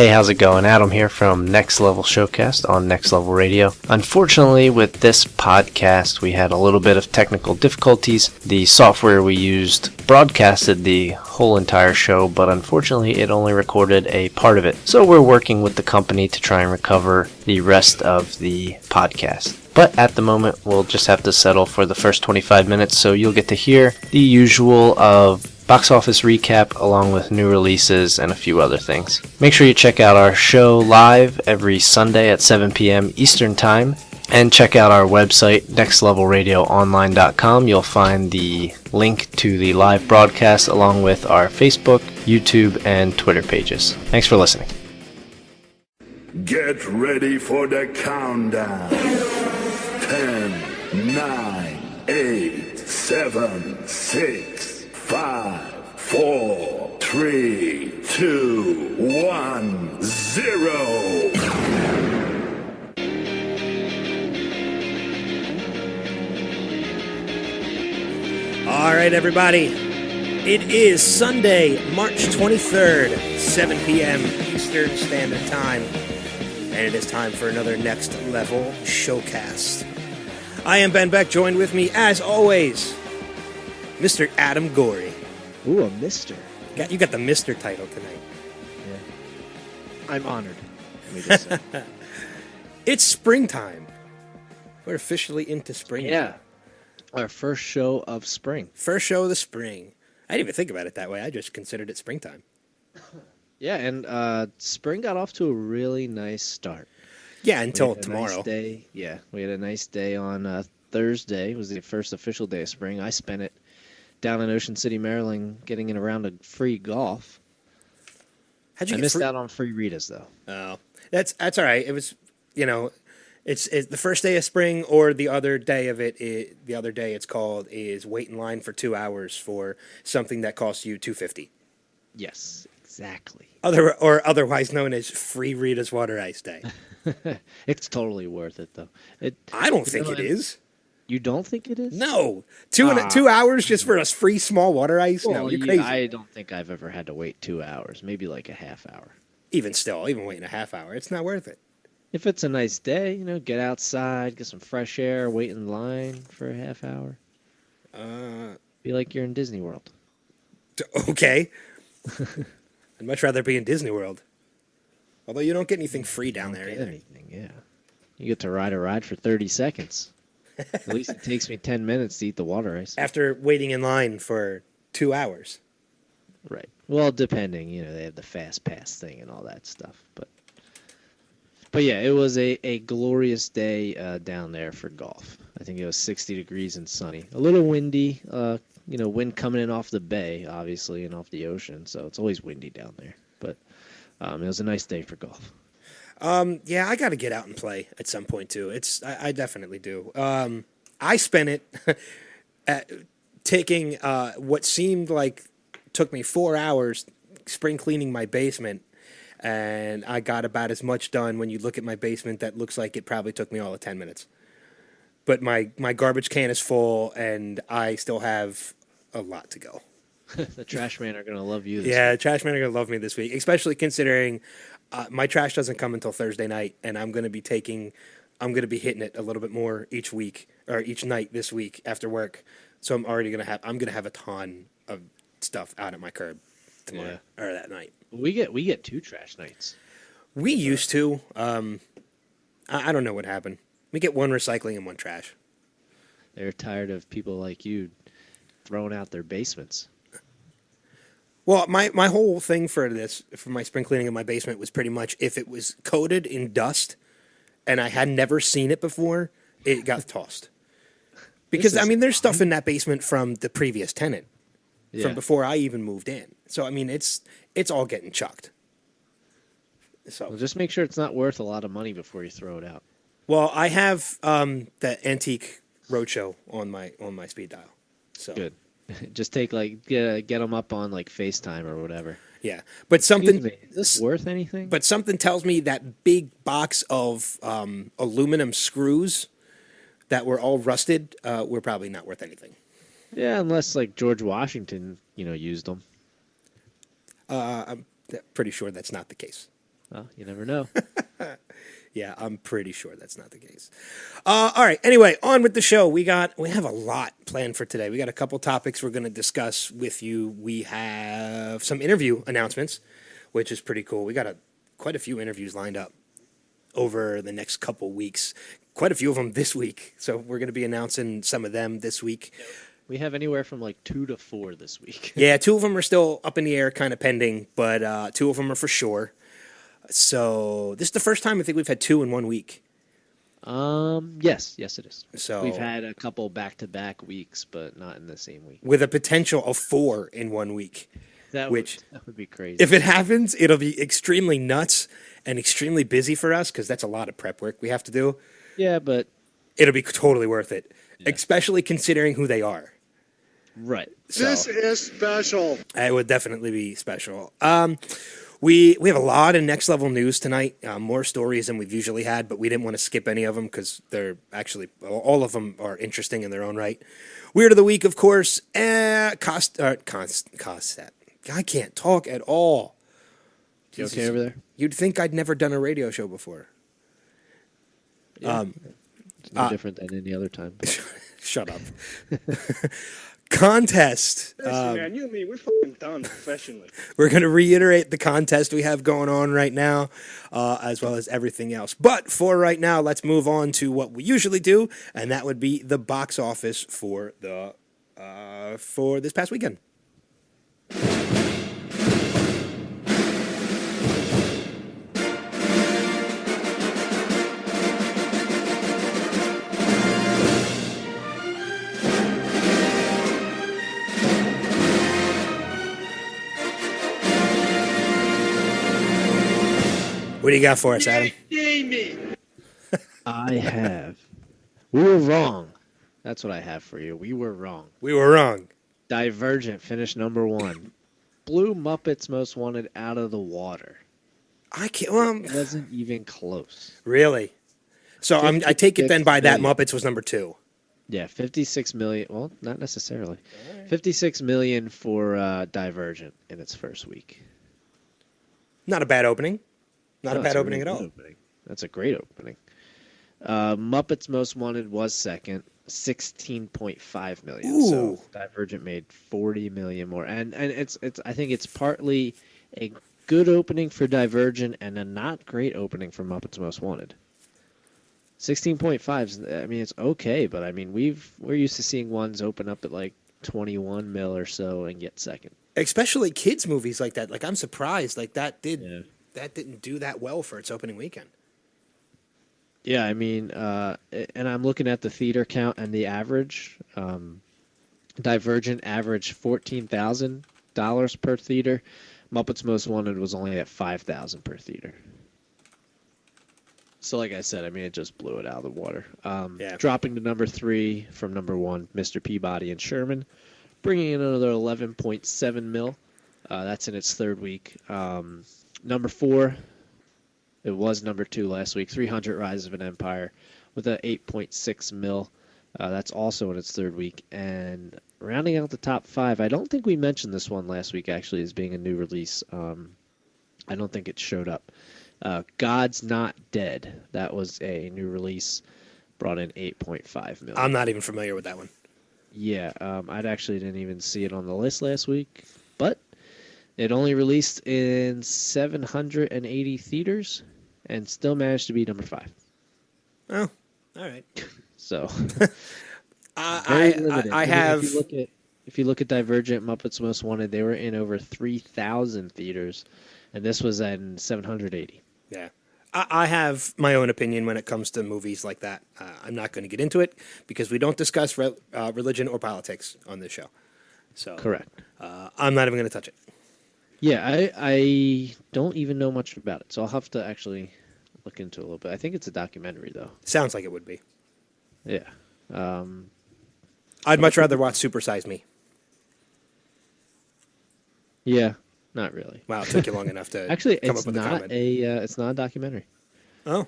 Hey, how's it going? Adam here from Next Level Showcast on Next Level Radio. Unfortunately, with this podcast, we had a little bit of technical difficulties. The software we used broadcasted the whole entire show, but unfortunately, it only recorded a part of it. So we're working with the company to try and recover the rest of the podcast. But at the moment, we'll just have to settle for the first 25 minutes, so you'll get to hear the usual of box office recap along with new releases and a few other things. Make sure you check out our show live every Sunday at 7 p.m. Eastern Time, and check out our website, nextlevelradioonline.com. You'll find the link to the live broadcast along with our Facebook, YouTube, and Twitter pages. Thanks for listening. Get ready for the countdown. 10, 9, 8, 7, 6, 5, 4, 3, 2, 1, 0. All right, everybody. It is Sunday, March 23rd, 7 p.m. Eastern Standard Time. And it is time for another Next Level Showcast. I am Ben Beck, joined with me, as always, Mr. Adam Gorey. Ooh, a mister. You got the Mr. title tonight. Yeah. I'm honored. Let me just say. It's springtime. We're officially into spring. Yeah. Our first show of spring. First show of the spring. I didn't even think about it that way. I just considered it springtime. Yeah, and spring got off to a really nice start. Yeah, until tomorrow. Nice day. Yeah, we had a nice day on Thursday. It was the first official day of spring. I spent it down in Ocean City, Maryland, getting in a round of free golf. I missed out on free Ritas, though. Oh, that's all right. It was, it's the first day of spring, or the other day of it. The other day it's called is wait in line for 2 hours for something that costs you $2.50. Yes, exactly. Otherwise known as Free Rita's Water Ice Day. It's totally worth it, though. I don't think it is. You don't think it is? No. 2 hours just for a free small water ice? Well, no, you're crazy. I don't think I've ever had to wait 2 hours. Maybe like a half hour. Even waiting a half hour, it's not worth it. If it's a nice day, get outside, get some fresh air, wait in line for a half hour. Be like you're in Disney World. Okay. I'd much rather be in Disney World. Although you don't get anything free down there either. Anything, yeah. You get to ride a ride for 30 seconds. At least it takes me 10 minutes to eat the water ice. After waiting in line for 2 hours. Right. Well, depending, they have the fast pass thing and all that stuff. But yeah, it was a glorious day down there for golf. I think it was 60 degrees and sunny. A little windy, wind coming in off the bay, obviously, and off the ocean. So it's always windy down there. But it was a nice day for golf. Yeah, I got to get out and play at some point too. I definitely do. I spent it taking what seemed like took me 4 hours spring cleaning my basement, and I got about as much done when you look at my basement that looks like it probably took me all of 10 minutes. But my garbage can is full, and I still have a lot to go. The trash men are going to love you this week. week. The trash men are going to love me this week, especially considering my trash doesn't come until Thursday night, and I'm going to be hitting it a little bit more each week or each night this week after work. So I'm going to have a ton of stuff out at my curb tomorrow or that night. We get 2 trash nights. We used to. I don't know what happened. We get 1 recycling and 1 trash. They're tired of people like you throwing out their basements. Well, my whole thing for my spring cleaning of my basement was pretty much if it was coated in dust and I had never seen it before, it got tossed. Because, there's stuff in that basement from the previous tenant, from before I even moved in. So, it's all getting chucked. So well, just make sure it's not worth a lot of money before you throw it out. Well, I have the Antique Roadshow on my speed dial. So good. Just take get them up on FaceTime or whatever. Yeah, but something is this worth anything? But something tells me that big box of aluminum screws that were all rusted were probably not worth anything. Yeah, unless George Washington, used them. I'm pretty sure that's not the case. Well, you never know. Yeah, I'm pretty sure that's not the case. All right. Anyway, on with the show. We have a lot planned for today. We got a couple topics we're going to discuss with you. We have some interview announcements, which is pretty cool. We got quite a few interviews lined up over the next couple weeks. Quite a few of them this week. So we're going to be announcing some of them this week. We have anywhere from like 2 to 4 this week. Yeah, 2 of them are still up in the air, kind of pending, but 2 of them are for sure. So this is the first time I think we've had 2 in 1 week. Yes, it is. So we've had a couple back-to-back weeks, but not in the same week. With a potential of 4 in 1 week. That would be crazy. If it happens, it'll be extremely nuts and extremely busy for us because that's a lot of prep work we have to do. Yeah, but it'll be totally worth it, especially considering who they are. Right. So, this is special. It would definitely be special. We have a lot of next level news tonight, more stories than we've usually had, but we didn't want to skip any of them because they're actually, all of them are interesting in their own right. Weird of the week, of course, cost set. I can't talk at all. You okay over there? You'd think I'd never done a radio show before. Yeah. It's no different than any other time. Shut up. Contest. Listen, man, you and me, we're fucking done professionally. We're going to reiterate the contest we have going on right now, as well as everything else. But for right now, let's move on to what we usually do, and that would be the box office for this past weekend. What do you got for us, Adam? I have. We were wrong. That's what I have for you. We were wrong. We were wrong. Divergent finished number 1. Blew Muppets Most Wanted out of the water. I can't. It wasn't even close. Really? So I take it then by that Muppets was number 2. Yeah, 56 million. Well, not necessarily. 56 million for Divergent in its first week. Not a bad opening. Not a bad opening at all. Opening. That's a great opening. Muppets Most Wanted was second, 16.5 million. Ooh. So Divergent made 40 million more, and it's I think it's partly a good opening for Divergent and a not great opening for Muppets Most Wanted. 16.5. I mean, it's okay, but I mean we're used to seeing ones open up at like 21 mil or so and get second. Especially kids movies like that. Like I'm surprised. Like that didn't do that well for its opening weekend. Yeah, I mean, and I'm looking at the theater count and the average. Divergent averaged $14,000 per theater. Muppets Most Wanted was only at $5,000 per theater. So, like I said, I mean, it just blew it out of the water. Dropping to number 3 from number 1, Mr. Peabody and Sherman, bringing in another 11.7 mil. That's in its third week. Number 4, it was number 2 last week, 300 Rise of an Empire with a 8.6 mil. That's also in its third week. And rounding out the top 5, I don't think we mentioned this one last week actually as being a new release. I don't think it showed up. God's Not Dead. That was a new release, brought in 8.5 million. I'm not even familiar with that one. Yeah, I actually didn't even see it on the list last week, but it only released in 780 theaters and still managed to be number 5. Oh, all right. So, I have. If you look at Divergent, Muppets Most Wanted, they were in over 3,000 theaters, and this was in 780. Yeah. I have my own opinion when it comes to movies like that. I'm not going to get into it because we don't discuss religion or politics on this show. So correct. I'm not even going to touch it. Yeah, I don't even know much about it, so I'll have to actually look into it a little bit. I think it's a documentary, though. Sounds like it would be. Yeah. I'd much rather watch Super Size Me. Yeah, not really. Wow, it took you long enough to actually, come up with a comment. It's not a documentary. Oh.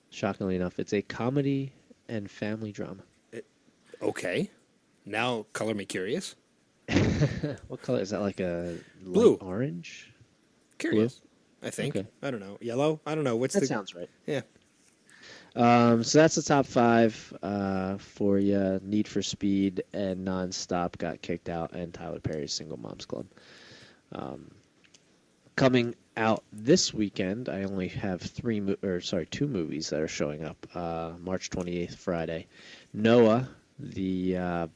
Shockingly enough, it's a comedy and family drama. Okay. Now color me curious. What color is that? Like a blue, orange? Curious. I think. Okay. I don't know. Yellow? I don't know. What's That the... sounds right. Yeah. So that's the top five for you. Need for Speed and Nonstop got kicked out, and Tyler Perry's Single Moms Club. Coming out this weekend, I only have two movies that are showing up. March 28th, Friday. Noah, the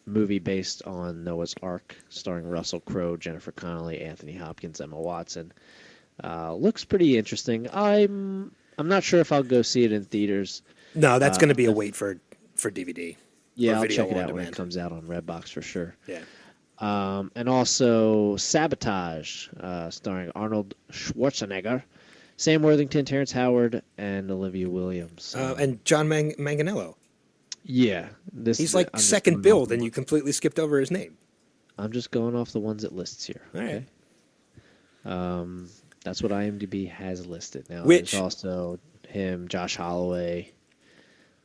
movie based on Noah's Ark, starring Russell Crowe, Jennifer Connelly, Anthony Hopkins, Emma Watson. Looks pretty interesting. I'm not sure if I'll go see it in theaters. No, that's going to be a wait for DVD. Yeah, or I'll video check it on out when it demand. comes out on Redbox for sure. Yeah. And also Sabotage, starring Arnold Schwarzenegger, Sam Worthington, Terrence Howard, and Olivia Williams. And John Manganiello. Yeah, He's like second billed, and you completely skipped over his name. I'm just going off the ones it lists here. All right. Okay. That's what IMDb has listed. Now, Which- there's also him, Josh Holloway,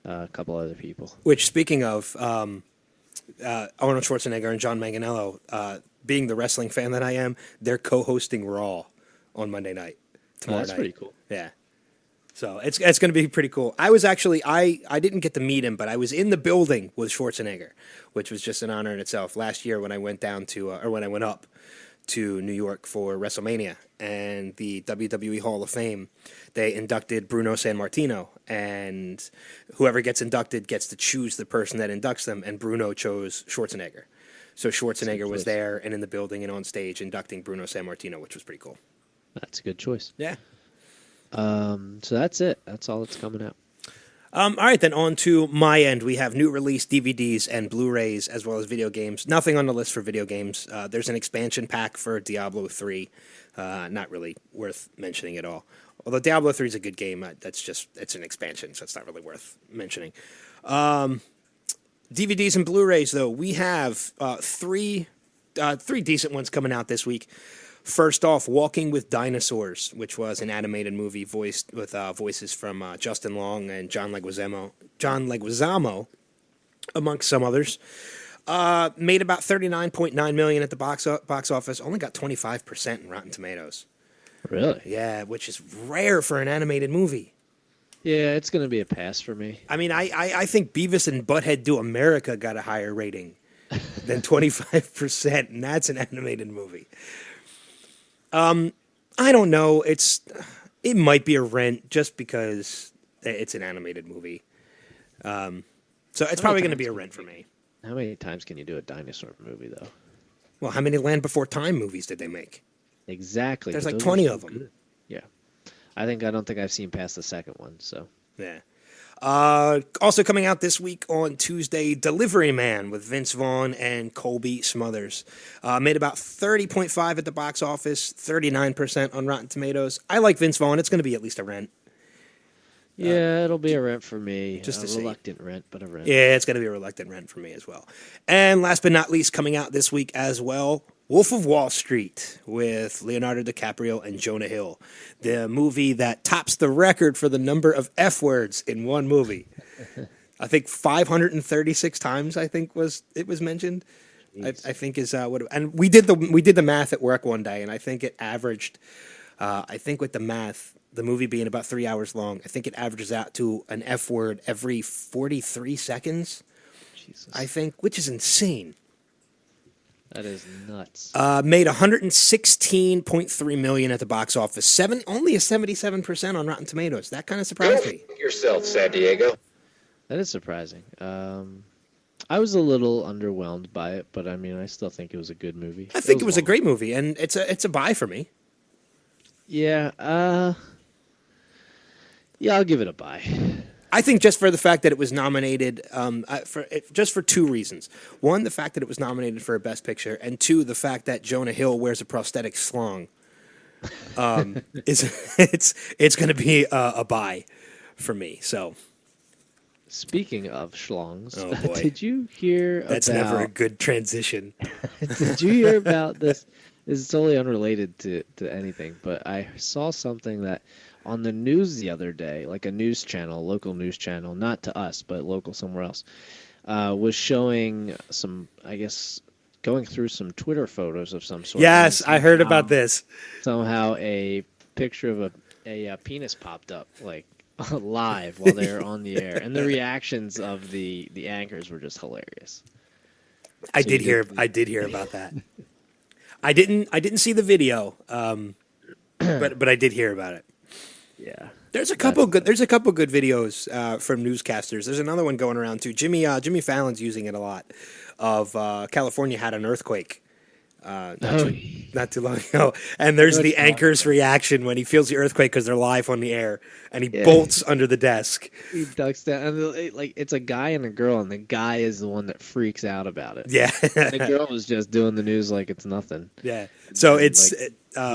a couple other people. Which, speaking of Arnold Schwarzenegger and John Manganiello, being the wrestling fan that I am, they're co-hosting Raw on Monday night. Tomorrow That's night. pretty cool. Yeah. So it's going to be pretty cool. I was actually I didn't get to meet him, but I was in the building with Schwarzenegger, which was just an honor in itself. Last year when I went down to or when I went up to New York for WrestleMania and the WWE Hall of Fame, they inducted Bruno Sammartino, and whoever gets inducted gets to choose the person that inducts them, and Bruno chose Schwarzenegger. So Schwarzenegger was there and in the building and on stage inducting Bruno Sammartino, which was pretty cool. That's a good choice. Yeah. So that's it. That's all that's coming out. All right, then on to my end. We have new release DVDs and Blu-rays as well as video games. Nothing on the list for video games. There's an expansion pack for Diablo 3. Not really worth mentioning at all. Although Diablo 3 is a good game, it's an expansion, so it's not really worth mentioning. DVDs and Blu-rays, though, we have three decent ones coming out this week. First off, Walking with Dinosaurs, which was an animated movie voiced with voices from Justin Long and John Leguizamo, amongst some others. Made about $39.9 million at the box office. Only got 25% in Rotten Tomatoes. Really? Yeah, which is rare for an animated movie. Yeah, it's going to be a pass for me. I mean, I think Beavis and Butthead Do America got a higher rating than 25%, and that's an animated movie. I don't know. It might be a rent just because it's an animated movie. So it's probably going to be a rent for me. How many times can you do a dinosaur movie, though? Well, how many Land Before Time movies did they make? Exactly. There's but like those 20 are so of them. good. Yeah. I don't think I've seen past the second one, so. Yeah. Also coming out this week on Tuesday, Delivery Man with Vince Vaughn and Colby Smothers. Made about 30.5 at the box office, 39% on Rotten Tomatoes. I like Vince Vaughn. It's going to be at least a rent. Yeah, it'll be a rent for me. Just to a see. reluctant rent, but a rent. Yeah, it's going to be a reluctant rent for me as well. And last but not least, coming out this week as well, Wolf of Wall Street with Leonardo DiCaprio and Jonah Hill. The movie that tops the record for the number of F words in one movie. I think 536 times, it was mentioned. I think is what, and we did the math at work one day, and I think it averaged, with the math, the movie being about 3 hours long, I think it averages out to an F word every 43 seconds. Jesus. I think, which is insane. That is nuts. Made $116.3 million at the box office. Only a 77% on Rotten Tomatoes. That kind of surprised me. Yourself, San Diego. That is surprising. I was a little underwhelmed by it, but I mean, I still think it was a good movie. I think it was a long. great movie, and it's a buy for me. Yeah. Yeah, I'll give it a buy. I think just for the fact that it was nominated, just for two reasons. One, the fact that it was nominated for a Best Picture, and two, the fact that Jonah Hill wears a prosthetic schlong. It's going to be a buy for me. So, Speaking of schlongs, Oh, boy. did you hear that's about... never a good transition. Did you hear about this? This is totally unrelated to anything, but I saw something that on the news the other day, like a news channel, local news channel, not to us, but local somewhere else, was showing some, I guess, going through some Twitter photos of some sort. Yes, and I heard about this. Somehow a picture of a penis popped up like live while they were on the air, and the reactions of the anchors were just hilarious. I did hear about that. I didn't see the video, but I did hear about it. Yeah. There's a couple good videos from newscasters. There's another one going around too. Jimmy Fallon's using it a lot. Of California had an earthquake not too long ago, and there's the anchor's reaction when he feels the earthquake because they're live on the air, and he bolts under the desk. He ducks down, and like it's a guy and a girl, and the guy is the one that freaks out about it. Yeah, the girl was just doing the news like it's nothing. Yeah, so and it's he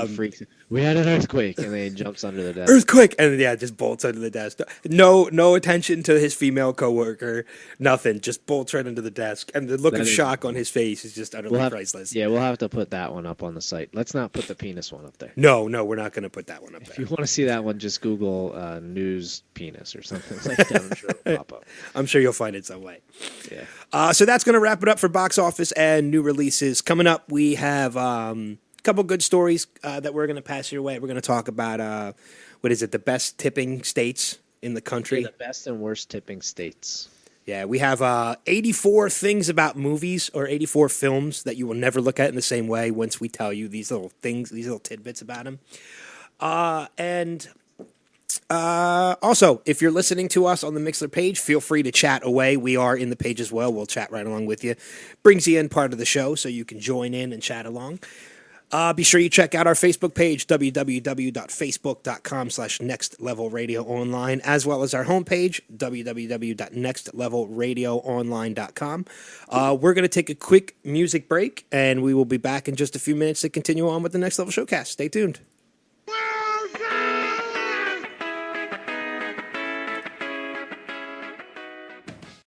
freaks. We had an earthquake, and then he jumps under the desk. Earthquake, and just bolts under the desk. No attention to his female coworker. Nothing. Just bolts right under the desk, and the look of shock on his face is just utterly priceless. Yeah, we'll have to put that one up on the site. Let's not put the penis one up there. No, we're not going to put that one up there. If you want to see that one, just Google news penis or something like that. I'm sure it'll pop up. I'm sure you'll find it some way. Yeah. So that's going to wrap it up for box office and new releases. Coming up, we have couple good stories that we're going to pass your way. We're going to talk about the best tipping states in the country. Yeah, the best and worst tipping states. Yeah, we have 84 things about movies or 84 films that you will never look at in the same way once we tell you these little things, these little tidbits about them. And also, if you're listening to us on the Mixler page, feel free to chat away. We are in the page as well. We'll chat right along with you. Brings you in part of the show so you can join in and chat along. Be sure you check out our Facebook page, www.facebook.com/nextlevelradioonline, as well as our homepage, www.nextlevelradioonline.com. We're going to take a quick music break, and we will be back in just a few minutes to continue on with the Next Level Showcast. Stay tuned.